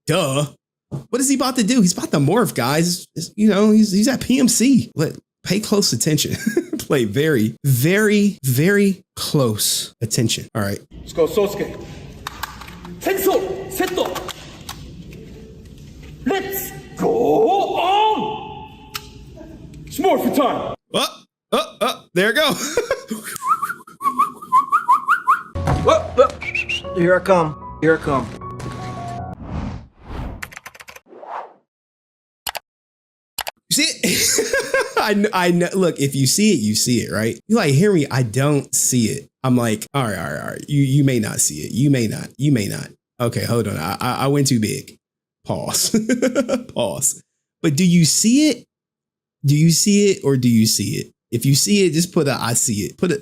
Duh. What is he about to do? He's about to morph, guys. He's at PMC. Pay close attention. Play very, very, very close attention. All right. Let's go, Sosuke. Tenso, Seto. Let's go on. It's more for time. There it go. Here I come. Here I come. You see it? I know. Look, if you see it, you see it, right? You're like, Henry, I don't see it. I'm like, all right. You may not see it. You may not. Okay, hold on. I went too big. Pause. Pause. But do you see it? Do you see it or do you see it? If you see it, just put a I see it. Put a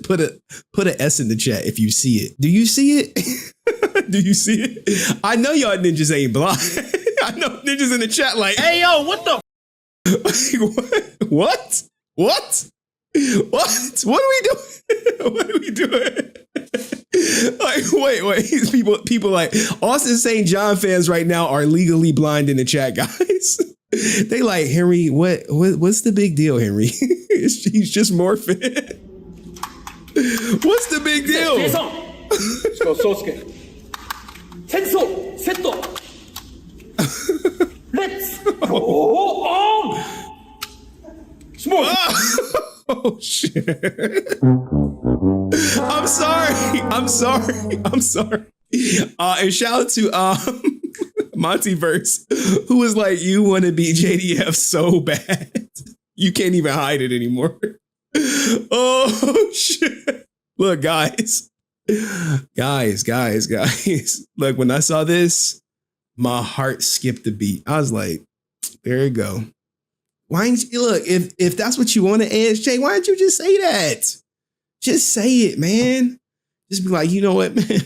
S in the chat if you see it. Do you see it? Do you see it? I know y'all ninjas ain't blind. I know ninjas in the chat like, Hey, yo, what the? What? What? What are we doing? What are we doing? Like, wait. People like Austin St. John fans right now are legally blind in the chat, guys. They like, Henry, what's the big deal, Henry? He's just morphing. What's the big deal? Let's go, Sosuke. Tenso, Seto. Let's go on. It's more. Oh shit. I'm sorry. And shout out to Montyverse, who was like, you want to be JDF so bad. You can't even hide it anymore. Oh shit. Look, guys. Look, when I saw this, my heart skipped a beat. I was like, there you go. Why didn't you look, if that's what you want to ASJ, why don't you just say that? Just say it, man. Just be like, you know what, man?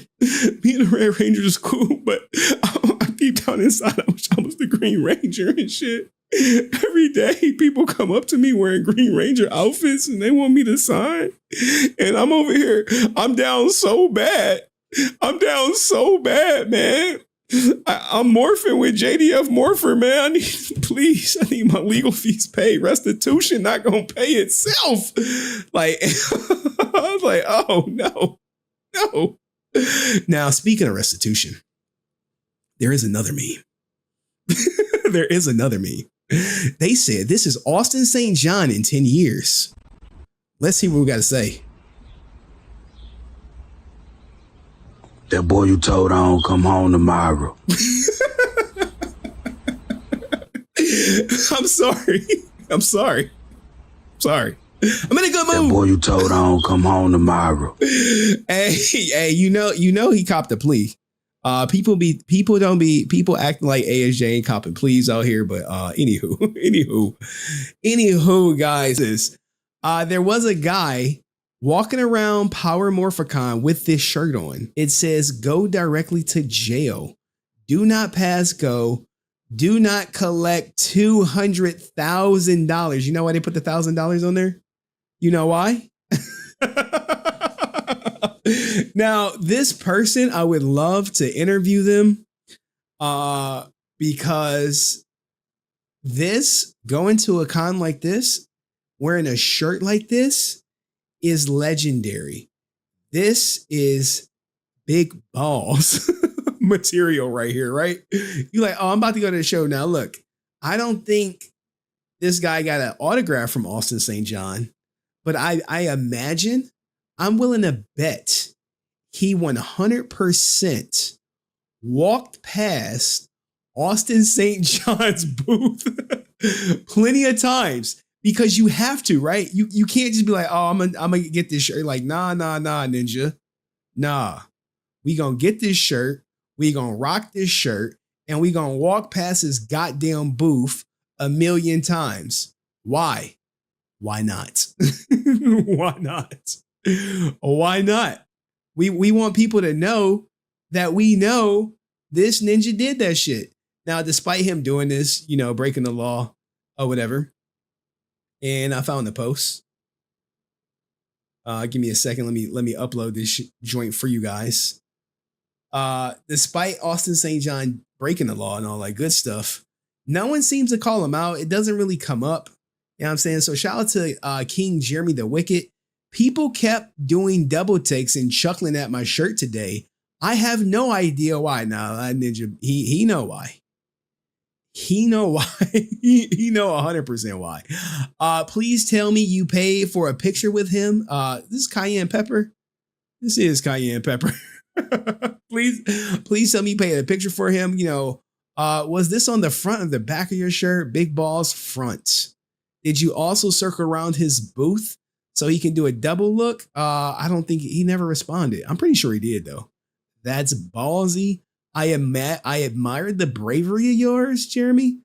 Being a Red Ranger is cool, but I deep down inside, I wish I was the Green Ranger and shit. Every day, people come up to me wearing Green Ranger outfits and they want me to sign. And I'm over here. I'm down so bad. Man. I'm morphing with JDF Morpher, man. I need my legal fees paid. Restitution not gonna pay itself. Like, I was like, oh no. Now, speaking of restitution, there is another meme. They said this is Austin St. John in 10 years. Let's see what we got to say. That boy you told I don't come home tomorrow. I'm sorry. I'm in a good mood. That boy you told I don't come home tomorrow. Hey, you know he copped a plea. People acting like ASJ ain't copping pleas out here, but anywho, guys, there was a guy walking around Power Morphicon with this shirt on. It says, "Go directly to jail. Do not pass go. Do not collect $200,000." You know why they put the $1,000 on there? You know why? Now, this person, I would love to interview them because going to a con like this, wearing a shirt like this is legendary. This is big balls material right here, right? You're like, oh, I'm about to go to the show now. Look, I don't think this guy got an autograph from Austin St. John, but I imagine, I'm willing to bet he 100% walked past Austin St. John's booth plenty of times, because you have to, right? You can't just be like, oh, I'm gonna get this shirt. Like, nah, ninja. Nah, we gonna get this shirt. We gonna rock this shirt, and we gonna walk past his goddamn booth 1,000,000 times. Why? Why not? Why not? Why not? We want people to know that we know this ninja did that shit. Now, despite him doing this, breaking the law or whatever, and I found the post. Give me a second. Let me upload this joint for you guys. Despite Austin St. John breaking the law and all that good stuff, no one seems to call him out. It doesn't really come up. You know what I'm saying? So shout out to King Jeremy the Wicked. People kept doing double takes and chuckling at my shirt today. I have no idea why. Now, Ninja, he know why. He know why. he know 100% why. Please tell me you paid for a picture with him. This is Cayenne Pepper. This is Cayenne Pepper. please tell me you paid a picture for him. You know, was this on the front or the back of your shirt? Big balls front. Did you also circle around his booth so he can do a double look? I don't think he never responded. I'm pretty sure he did though. That's ballsy. I admired the bravery of yours, Jeremy.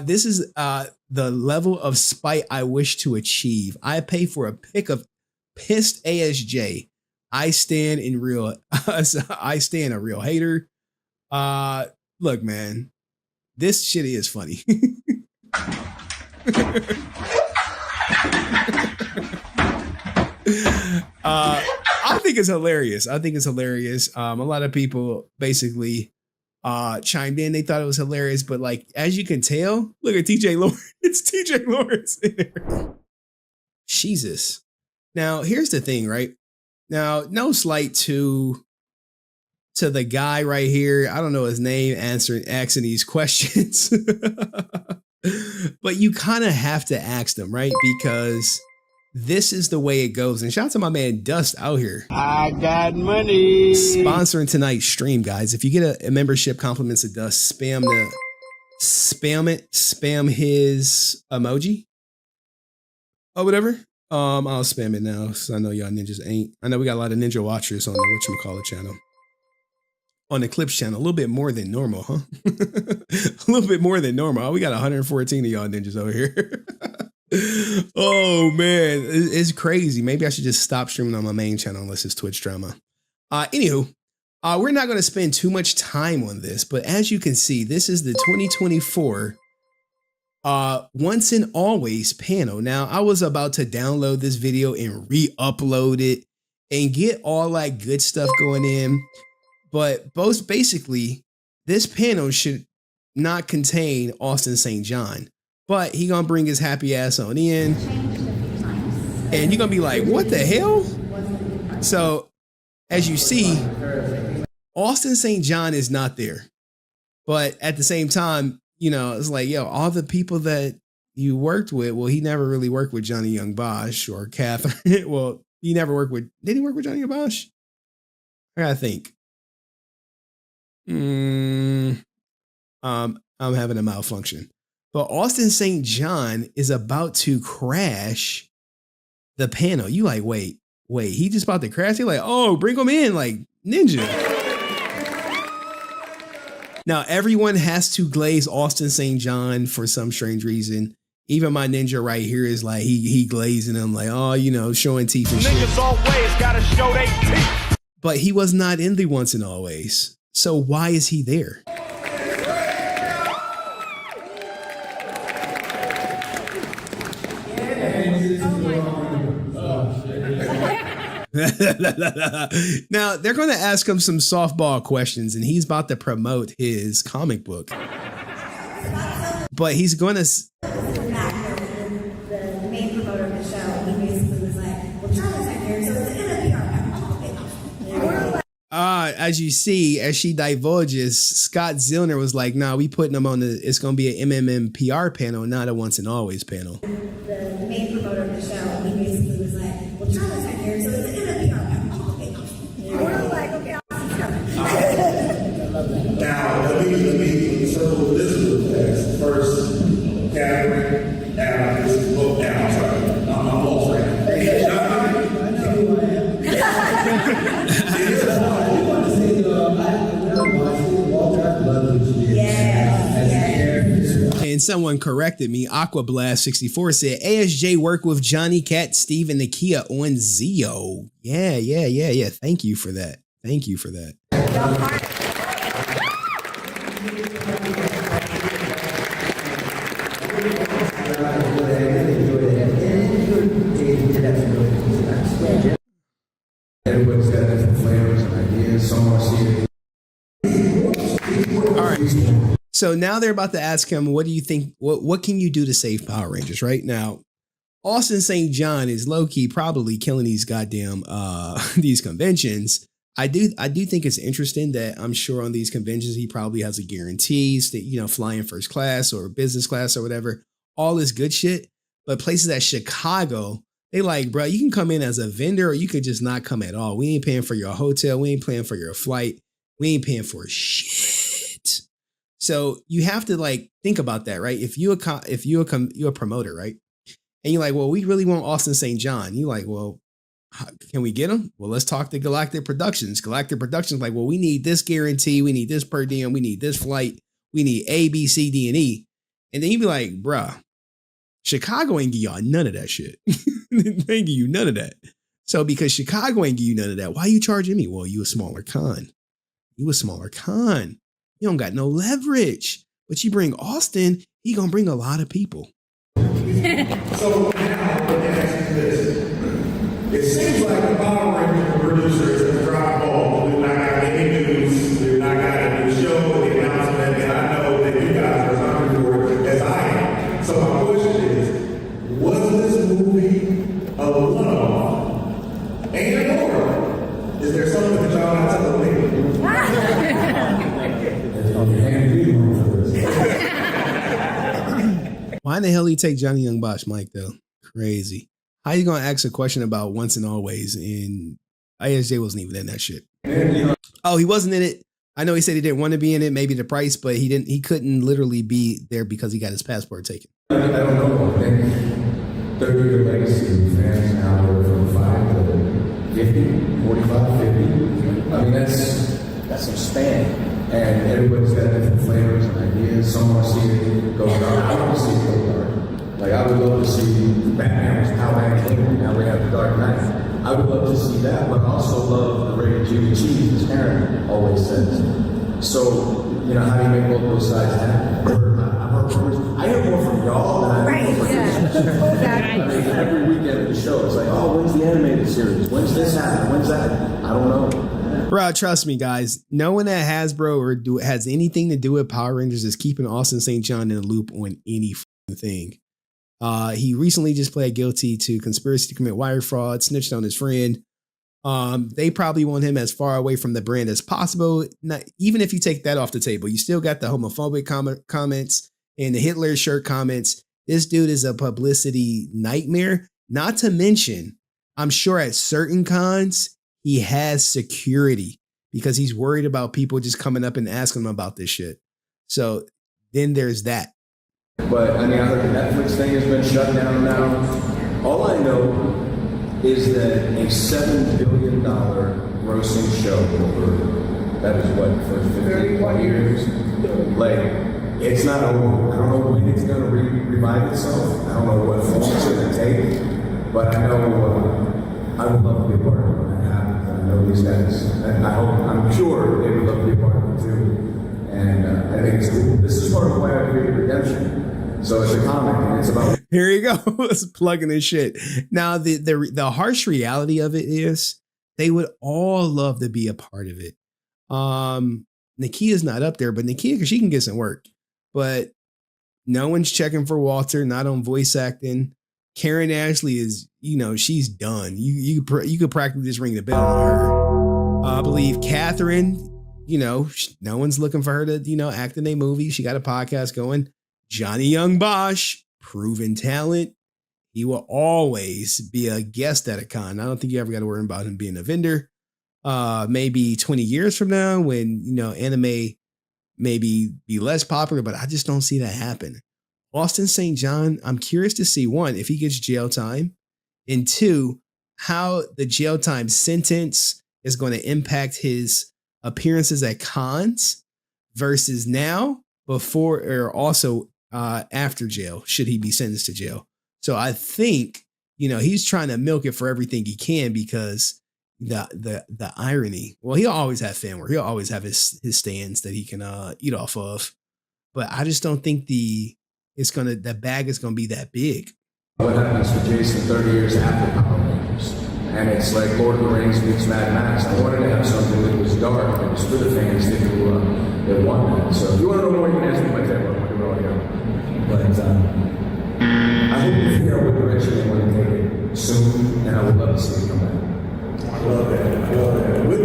This is the level of spite I wish to achieve. I pay for a pic of pissed ASJ. I stand a real hater. Look, man, this shit is funny. I think it's hilarious. A lot of people basically chimed in. They thought it was hilarious, but like, as you can tell, look at TJ Lawrence. It's TJ Lawrence in there. Jesus. Now, here's the thing, right? Now, no slight to the guy right here. I don't know his name, asking these questions. But you kind of have to ask them, right? Because this is the way it goes. And shout out to my man Dust out here. I got money. Sponsoring tonight's stream, guys. If you get a membership, compliments of Dust, spam his emoji or whatever. I'll spam it now because I know y'all ninjas ain't. I know we got a lot of ninja watchers on the whatchamacallit channel. On the Clips channel, a little bit more than normal, huh? A little bit more than normal. We got 114 of y'all ninjas over here. Oh man, it's crazy. Maybe I should just stop streaming on my main channel unless it's Twitch drama. Anywho, we're not going to spend too much time on this, but as you can see, this is the 2024 Once and Always panel. Now, I was about to download this video and re-upload it and get all that good stuff going in. But basically, this panel should not contain Austin St. John. But he gonna bring his happy ass on in. And you're gonna be like, what the hell? So, as you see, Austin St. John is not there. But at the same time, you know, it's like, yo, all the people that you worked with, well, he never really worked with Johnny Young Bosch or Catherine. Well, he never worked with, did he work with Johnny Young Bosch? I gotta think. I'm having a malfunction. But Austin St. John is about to crash the panel. You like, wait, he just about to crash? You're like, oh, bring him in, like ninja. Now, everyone has to glaze Austin St. John for some strange reason. Even my ninja right here is like, he glazing him like, oh, you know, showing teeth and shit. Niggas always gotta show they teeth. But he was not in the Once and Always. So why is he there? Now, they're going to ask him some softball questions, and he's about to promote his comic book. But he's going to... The main promoter of the show, he basically was like, well, Charlie's not here, so it's going to be our as you see, as she divulges, Scott Zillner was like, nah, we putting him on it's going to be an MMM panel, not a Once and Always panel. The main promoter of the show, he basically was like, well, Charlie's not here, so it's going to be our We're like, okay, Austin's coming. Now, let me circle this real fast. First, Catherine, now, this is book now. I'm sorry. I'm lost right now. I know who I am. And someone corrected me. Aquablast64 said ASJ worked with Johnny, Cat, Steve, and Nakia on Zio. Yeah. Thank you for that. Everybody's got different flavors and ideas. Some are serious. So now they're about to ask him, what do you think? What can you do to save Power Rangers right now? Austin St. John is low key probably killing these goddamn these conventions. I do think it's interesting that I'm sure on these conventions he probably has a guarantees that, you know, flying first class or business class or whatever, all this good shit. But places at Chicago, they like, bro, you can come in as a vendor or you could just not come at all. We ain't paying for your hotel. We ain't paying for your flight. We ain't paying for shit. So you have to like think about that, right? If you're a promoter, right? And you're like, well, we really want Austin St. John. You're like, well, can we get him? Well, let's talk to Galactic Productions. Galactic Productions like, well, we need this guarantee. We need this per diem. We need this flight. We need A, B, C, D, and E. And then you'd be like, bruh, Chicago ain't give y'all none of that shit. They ain't give you none of that. So because Chicago ain't give you none of that, why are you charging me? Well, you a smaller con. You a smaller con. You don't got no leverage. But you bring Austin, he gonna bring a lot of people. So now, let me ask you this. It seems like the Power Rangers producers have dropped ball. They've not got any news. They've not got a new show, the announcement, and I know that you guys are as hungry for it as I am. So my question is, was this movie a one-off? And or is there something that y'all not telling me? Why in the hell he take Johnny Young Bosch, Mike, though? Crazy. How you gonna ask a question about Once and Always and ISJ wasn't even in that shit? Oh, he wasn't in it. I know he said he didn't want to be in it, maybe the price, but he couldn't literally be there because he got his passport taken. I don't know. I think 30-year legacy fans now are from 5 to 50, 45, 50. I mean, that's some span. And everybody's got different flavors and ideas. Some want to see it go dark. I want to see it go dark. Like, I would love to see Batman was Batman King. Now we have the Dark Knight. I would love to see that, but I also love the rated G Chief, as Aaron always says. So, you know, how do you make both those sides happen? I hear more from y'all than I hear from I mean, every weekend at the show, it's like, oh, when's the animated series? When's this happening? When's that? I don't know. Bro, trust me, guys. No one at Hasbro or has anything to do with Power Rangers is keeping Austin St. John in the loop on any thing. He recently just pled guilty to conspiracy to commit wire fraud, snitched on his friend. They probably want him as far away from the brand as possible. Even if you take that off the table, you still got the homophobic comments and the Hitler shirt comments. This dude is a publicity nightmare. Not to mention, I'm sure at certain cons, he has security because he's worried about people just coming up and asking him about this shit. So then there's that. But I mean, I heard the Netflix thing has been shut down now. All I know is that a $7 billion grossing show over, that is what, for 51 years? Like, it's not over. I don't know when it's going to revive itself. I don't know what form it's going to take. But I know I would love to be a part of it when that happens. I know these guys, and I'm sure they would love to be a part of it too. And I think it's cool. This is part of why I created Redemption. So it's a comic, and it's about. Here you go. It's plugging in shit. Now the harsh reality of it is they would all love to be a part of it. Nakia's not up there, but Nakia, she can get some work. But no one's checking for Walter, not on voice acting. Karen Ashley is, she's done. You could practically just ring the bell on her. I believe Catherine, no one's looking for her to, act in a movie. She got a podcast going. Johnny Young Bosch, proven talent. He will always be a guest at a con. I don't think you ever got to worry about him being a vendor. Maybe 20 years from now when, anime maybe be less popular, but I just don't see that happen. Austin St. John, I'm curious to see, one, if he gets jail time, and two, how the jail time sentence is going to impact his appearances at cons versus now, before, or also after jail, should he be sentenced to jail. So I think, he's trying to milk it for everything he can because the irony, well, he'll always have fan work. He'll always have his stands that he can eat off of. But I just don't think the bag is gonna be that big. What happens to Jason 30 years after Power Rangers? And it's like Lord of the Rings meets Mad Max. I wanted to have something that was dark, that was for the fans that want that. So if you want to know more, you can ask me my table. I can go on. But I hope you figure out what direction they want to take it soon, and I would love to see it come back. I love that. I love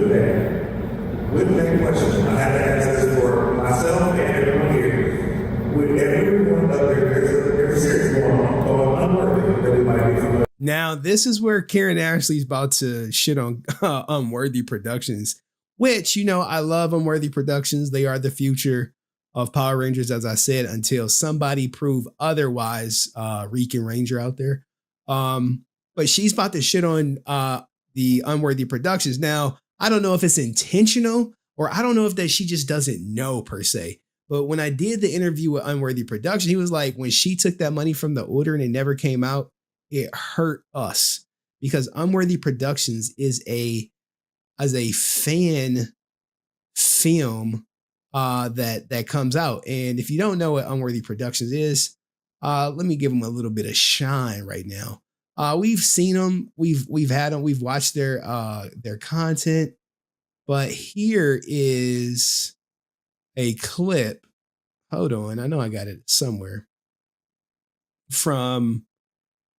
that. With that question, I have to ask this for myself and everyone here. With everyone up there, there's a series going on called Unworthy that we might be familiar. Now, this is where Karen Ashley's about to shit on Unworthy Productions, which, you know, I love Unworthy Productions. They are the future of Power Rangers, as I said, until somebody prove otherwise, Rican Ranger out there. But she's about to shit on the Unworthy Productions. Now, I don't know if it's intentional or I don't know if that she just doesn't know per se. But when I did the interview with Unworthy Production, he was like, when she took that money from the order and it never came out, it hurt us because Unworthy Productions is a fan film that comes out. And if you don't know what Unworthy Productions is, let me give them a little bit of shine right now. We've seen them, we've had them, we've watched their content, but here is a clip. Hold on, I know I got it somewhere from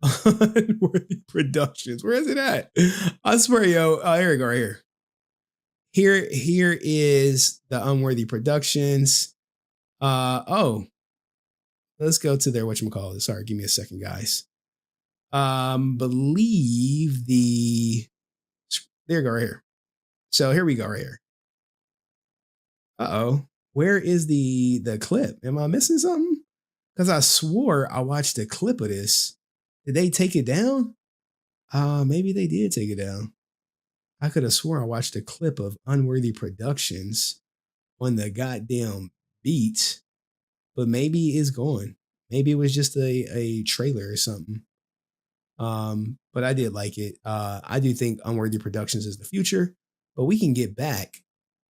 Unworthy Productions. Where is it at? I swear, yo. Oh, here we go, right here. Here is the Unworthy Productions. Let's go to their whatchamacallit. Sorry, give me a second, guys. Believe there you go, right here. So here we go, right here. Where is the clip? Am I missing something? Because I swore I watched a clip of this. Did they take it down? Maybe they did take it down. I could have sworn I watched a clip of Unworthy Productions on the goddamn beat, but maybe it's gone. Maybe it was just a trailer or something. But I did like it. I do think Unworthy Productions is the future, but we can get back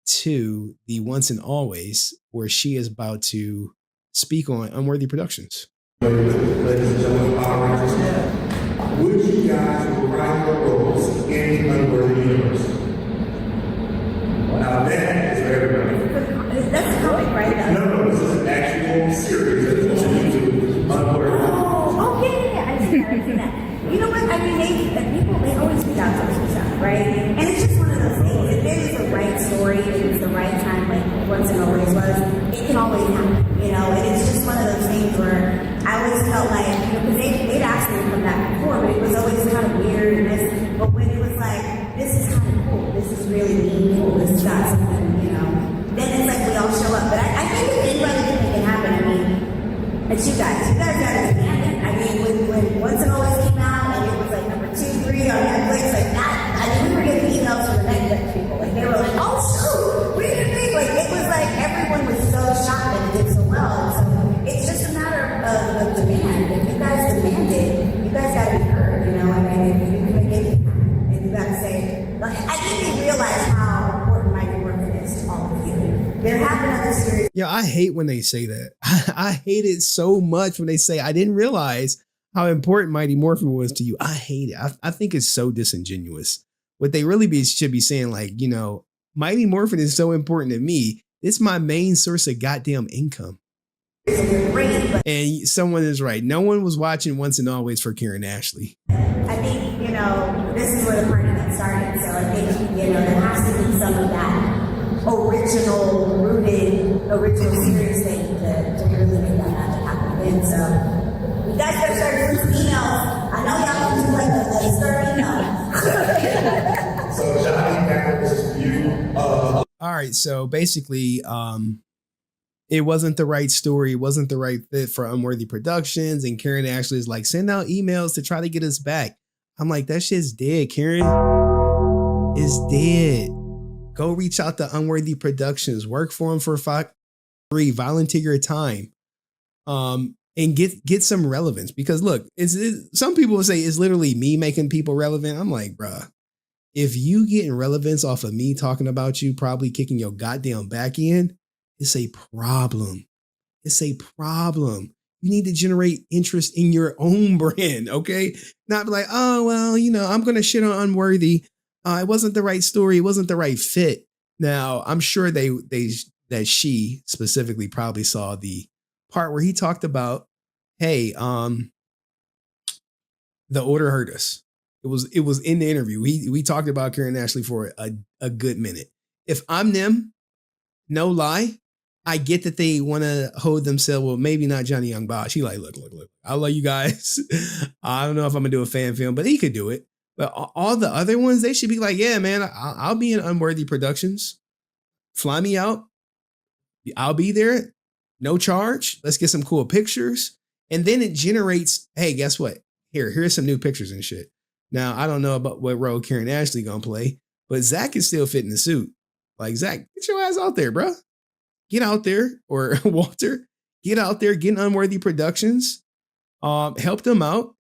to the once and always where she is about to speak on Unworthy Productions. Ladies and gentlemen, Power Rangers, would you guys write your roles in the Unworthy universe? Now that is very That's a comic, right? No, this is an actual series that's on YouTube. Unworthy. Oh, yeah. I see that. You know what? I mean, they always speak out to each other, right? And it's just one of those things. If there's the right story, if it's the right time, like once and always was, it can always happen, you know? And it's just one of those things where I always felt like, you know, because they'd asked me to come back before, but it was always kind of weird. But when it was like, this is kind of cool, this is really meaningful, this has got something, you know, then it's like we all show up. But I think if anybody can make it happen, I mean, it's you guys. You guys got to demand it. I mean, when Once and Always came out, and it was like number 2, 3 on Netflix, like that, I mean, we were getting emails from the Netflix people. Like, they were like, oh, shoot, what do you think? Like, it was like everyone was so shocked that it did so well. So it's just a matter of demand. If you guys demand it, you guys got to be heard, you know? I mean, if you can make it happen, and you got to say, like, I think they realize how important Mighty Morphin is to all of you. There have been other series. Yeah, I hate when they say that. I hate it so much when they say, I didn't realize how important Mighty Morphin was to you. I hate it. I think it's so disingenuous. What they really should be saying, like, you know, Mighty Morphin is so important to me. It's my main source of goddamn income. And someone is right. No one was watching Once and Always for Karen Ashley. I think, you know, this is where the party got started. So I think, you know, there has to be some of that original series thing to really make that magic happen. And so you guys gotta start doing some emails. I know y'all can do like a start email. So Johnny, back to you. All right, so basically, it wasn't the right story. It wasn't the right fit for Unworthy Productions. And Karen Ashley is like, send out emails to try to get us back. I'm like, that shit's dead, Karen. It's dead. Go reach out to Unworthy Productions. Work for them for free. Volunteer your time. And get some relevance. Because look, some people will say it's literally me making people relevant. I'm like, bruh, if you getting relevance off of me talking about you, probably kicking your goddamn back in, it's a problem. It's a problem. You need to generate interest in your own brand, okay? Not be like, oh, well, I'm going to shit on Unworthy. It wasn't the right story. It wasn't the right fit. Now, I'm sure that she specifically probably saw the part where he talked about, hey, the order hurt us. It was in the interview. We talked about Karen Ashley for a good minute. If I'm them, no lie, I get that they want to hold themselves. Well, maybe not Johnny Young Bosch. He like, look. I love you guys. I don't know if I'm gonna do a fan film, but he could do it. But all the other ones, they should be like, yeah, man, I'll be in Unworthy Productions. Fly me out. I'll be there. No charge. Let's get some cool pictures. And then it generates, hey, guess what? Here's some new pictures and shit. Now, I don't know about what role Karen Ashley gonna play, but Zach can still fit in the suit. Like, Zach, get your ass out there, bro. Get out there, or Walter, get out there, get in Unworthy Productions, help them out.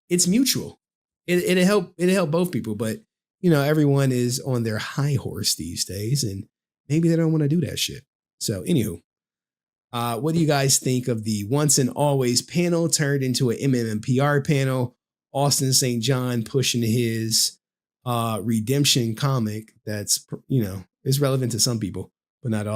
It's mutual. It'll help both people, but everyone is on their high horse these days, and maybe they don't want to do that shit. So, anywho, what do you guys think of the once and always panel turned into an MMPR panel? Austin St. John pushing his redemption comic that's is relevant to some people, but not all.